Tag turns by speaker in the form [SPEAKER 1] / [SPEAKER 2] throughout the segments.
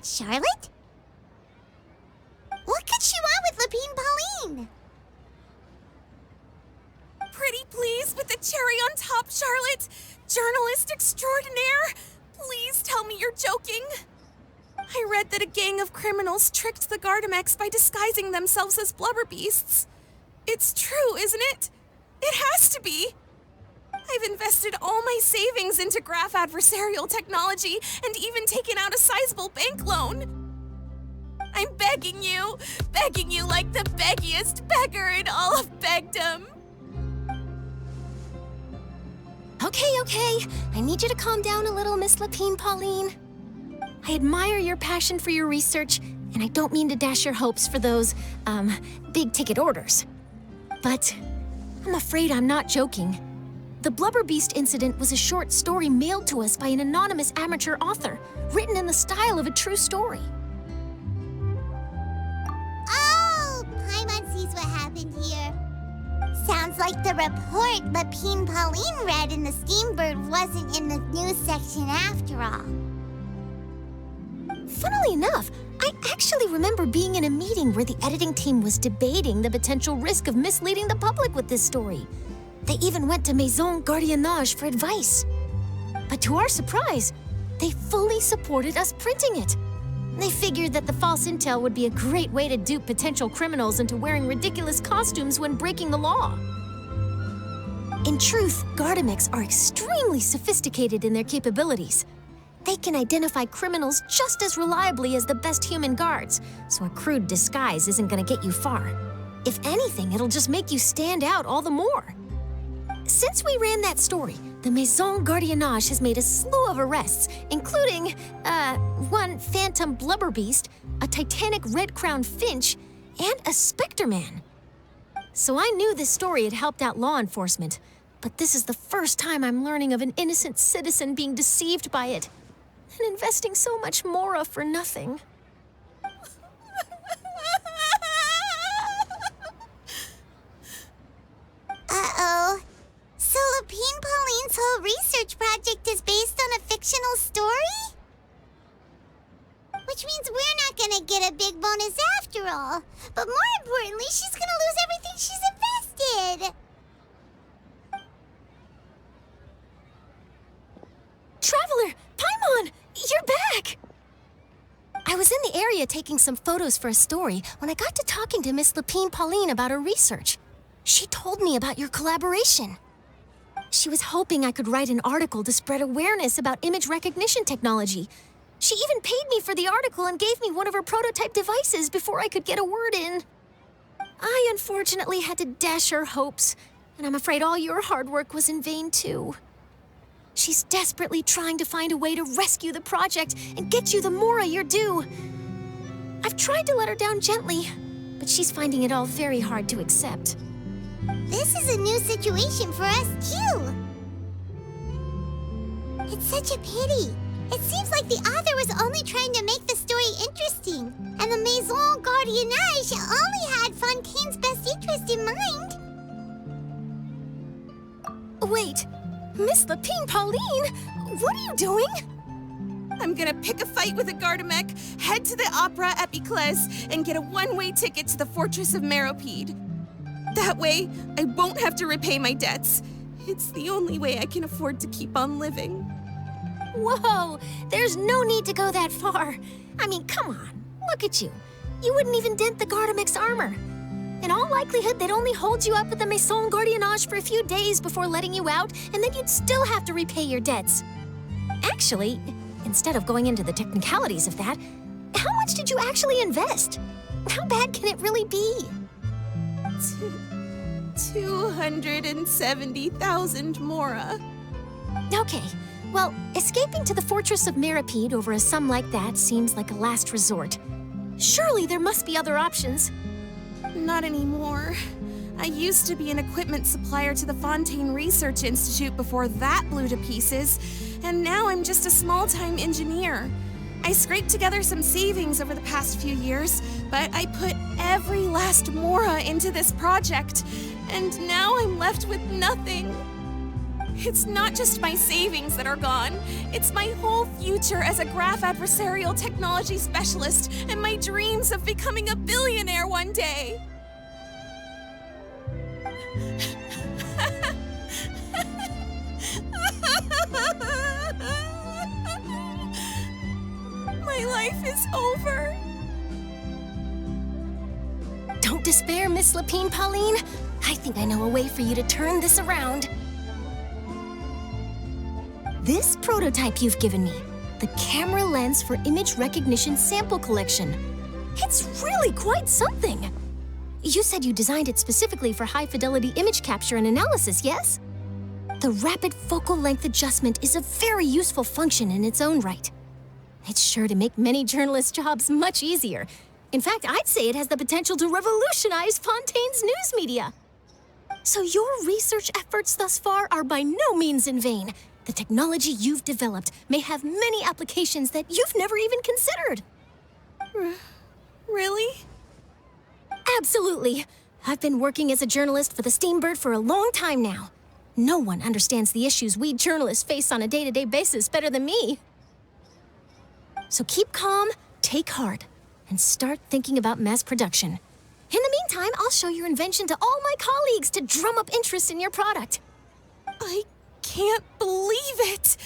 [SPEAKER 1] Charlotte? What could she want with Lapine Pauline?
[SPEAKER 2] Pretty please with the cherry on top, Charlotte. Journalist extraordinaire. Please tell me you're joking. I read that a gang of criminals tricked the Gardamex by disguising themselves as blubber beasts. It's true, isn't it? It has to be. I've invested all my savings into graph adversarial technology and even taken out a sizable bank loan. I'm begging you like the beggiest beggar in all of begdom.
[SPEAKER 3] Okay. I need you to calm down a little, Miss Lapine Pauline. I admire your passion for your research, and I don't mean to dash your hopes for those, big-ticket orders. But I'm afraid I'm not joking. The Blubber Beast incident was a short story mailed to us by an anonymous amateur author, written in the style of a true story.
[SPEAKER 1] Oh, Paimon sees what happened here. Sounds like the report Lapine Pauline read in the Steambird wasn't in the news section after all.
[SPEAKER 3] Funnily enough, I actually remember being in a meeting where the editing team was debating the potential risk of misleading the public with this story. They even went to Maison Gardiennage for advice. But to our surprise, they fully supported us printing it. They figured that the false intel would be a great way to dupe potential criminals into wearing ridiculous costumes when breaking the law. In truth, Gardamex are extremely sophisticated in their capabilities. They can identify criminals just as reliably as the best human guards, so a crude disguise isn't gonna get you far. If anything, it'll just make you stand out all the more. Since we ran that story, the Maison Gardiennage has made a slew of arrests, including, one phantom blubber beast, a titanic red-crowned finch, and a specter man. So I knew this story had helped out law enforcement, but this is the first time I'm learning of an innocent citizen being deceived by it, and investing so much mora for nothing.
[SPEAKER 1] Uh-oh. So Lapine Pauline's whole research project is based on a fictional story? Which means we're not gonna get a big bonus after all. But more importantly, she's gonna lose everything she's invested.
[SPEAKER 3] Traveler! Paimon! You're back! I was in the area taking some photos for a story when I got to talking to Miss Lapine Pauline about her research. She told me about your collaboration. She was hoping I could write an article to spread awareness about image recognition technology. She even paid me for the article and gave me one of her prototype devices before I could get a word in. I unfortunately had to dash her hopes, and I'm afraid all your hard work was in vain too. She's desperately trying to find a way to rescue the project and get you the mora you're due. I've tried to let her down gently, but she's finding it all very hard to accept.
[SPEAKER 1] This is a new situation for us, too. It's such a pity. It seems like the author was only trying to make the story interesting, and the Maison Gardiennage only had Fontaine's best interest in mind.
[SPEAKER 3] Wait, Miss Lapine Pauline, what are you doing?
[SPEAKER 2] I'm gonna pick a fight with a Gardamec, head to the Opera Epiclese, and get a one-way ticket to the Fortress of Meropide. That way, I won't have to repay my debts. It's the only way I can afford to keep on living.
[SPEAKER 3] Whoa, there's no need to go that far. I mean, come on, look at you. You wouldn't even dent the Gardamec's armor. In all likelihood, they'd only hold you up at the Maison Gardiennage for a few days before letting you out, and then you'd still have to repay your debts. Actually, instead of going into the technicalities of that, how much did you actually invest? How bad can it really be?
[SPEAKER 2] 270,000 mora.
[SPEAKER 3] Okay, well, escaping to the Fortress of Meropide over a sum like that seems like a last resort. Surely there must be other options.
[SPEAKER 2] Not anymore. I used to be an equipment supplier to the Fontaine Research Institute before that blew to pieces, and now I'm just a small-time engineer. I scraped together some savings over the past few years, but I put every last mora into this project, and now I'm left with nothing. It's not just my savings that are gone. It's my whole future as a graph adversarial technology specialist and my dreams of becoming a billionaire one day. My life is over.
[SPEAKER 3] Don't despair, Miss Lapine Pauline. I think I know a way for you to turn this around. This prototype you've given me, the camera lens for image recognition sample collection. It's really quite something. You said you designed it specifically for high-fidelity image capture and analysis, yes? The rapid focal length adjustment is a very useful function in its own right. It's sure to make many journalists' jobs much easier. In fact, I'd say it has the potential to revolutionize Fontaine's news media. So your research efforts thus far are by no means in vain. The technology you've developed may have many applications that you've never even considered.
[SPEAKER 2] Really?
[SPEAKER 3] Absolutely. I've been working as a journalist for the Steambird for a long time now. No one understands the issues we journalists face on a day-to-day basis better than me. So keep calm, take heart, and start thinking about mass production. In the meantime, I'll show your invention to all my colleagues to drum up interest in your product.
[SPEAKER 2] I can't believe it!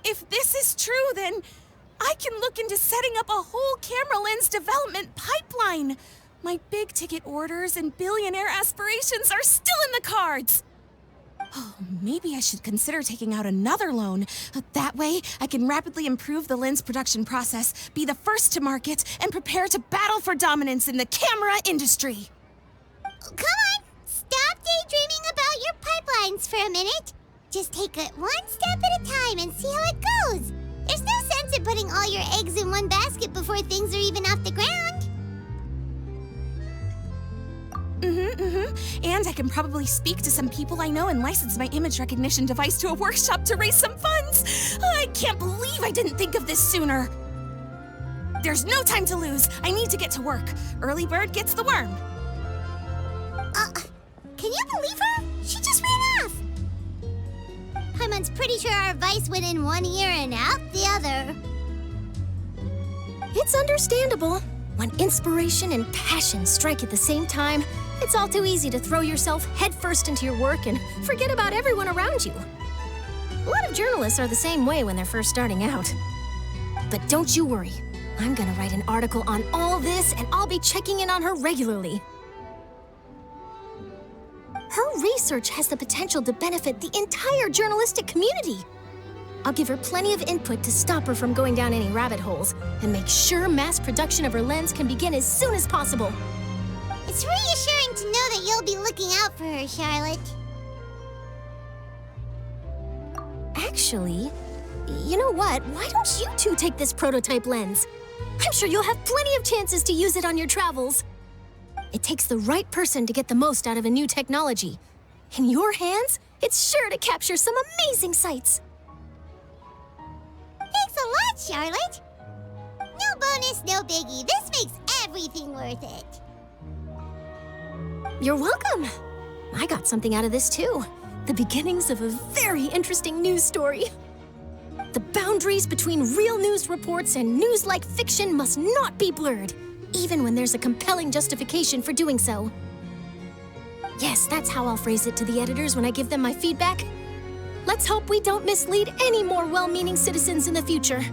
[SPEAKER 2] If this is true, then I can look into setting up a whole camera lens development pipeline. My big-ticket orders and billionaire aspirations are still in the cards. Oh, maybe I should consider taking out another loan. That way, I can rapidly improve the lens production process, be the first to market, and prepare to battle for dominance in the camera industry.
[SPEAKER 1] Come on, stop daydreaming about your pipelines for a minute. Just take it one step at a time and see how it goes. There's no sense in putting all your eggs in one basket before things are even off the ground.
[SPEAKER 2] And I can probably speak to some people I know and license my image recognition device to a workshop to raise some funds. I can't believe I didn't think of this sooner. There's no time to lose. I need to get to work. Early bird gets the worm.
[SPEAKER 1] Can you believe her? She just ran off. Paimon's pretty sure our advice went in one ear and out the other.
[SPEAKER 3] It's understandable. When inspiration and passion strike at the same time, it's all too easy to throw yourself headfirst into your work and forget about everyone around you. A lot of journalists are the same way when they're first starting out. But don't you worry. I'm gonna write an article on all this, and I'll be checking in on her regularly. Her research has the potential to benefit the entire journalistic community. I'll give her plenty of input to stop her from going down any rabbit holes and make sure mass production of her lens can begin as soon as possible.
[SPEAKER 1] It's reassuring to know that you'll be looking out for her, Charlotte.
[SPEAKER 3] Actually, you know what? Why don't you two take this prototype lens? I'm sure you'll have plenty of chances to use it on your travels. It takes the right person to get the most out of a new technology. In your hands, it's sure to capture some amazing sights.
[SPEAKER 1] Thanks a lot, Charlotte. No bonus, no biggie. This makes everything worth it.
[SPEAKER 3] You're welcome. I got something out of this too. The beginnings of a very interesting news story. The boundaries between real news reports and news-like fiction must not be blurred, even when there's a compelling justification for doing so. Yes, that's how I'll phrase it to the editors when I give them my feedback. Let's hope we don't mislead any more well-meaning citizens in the future.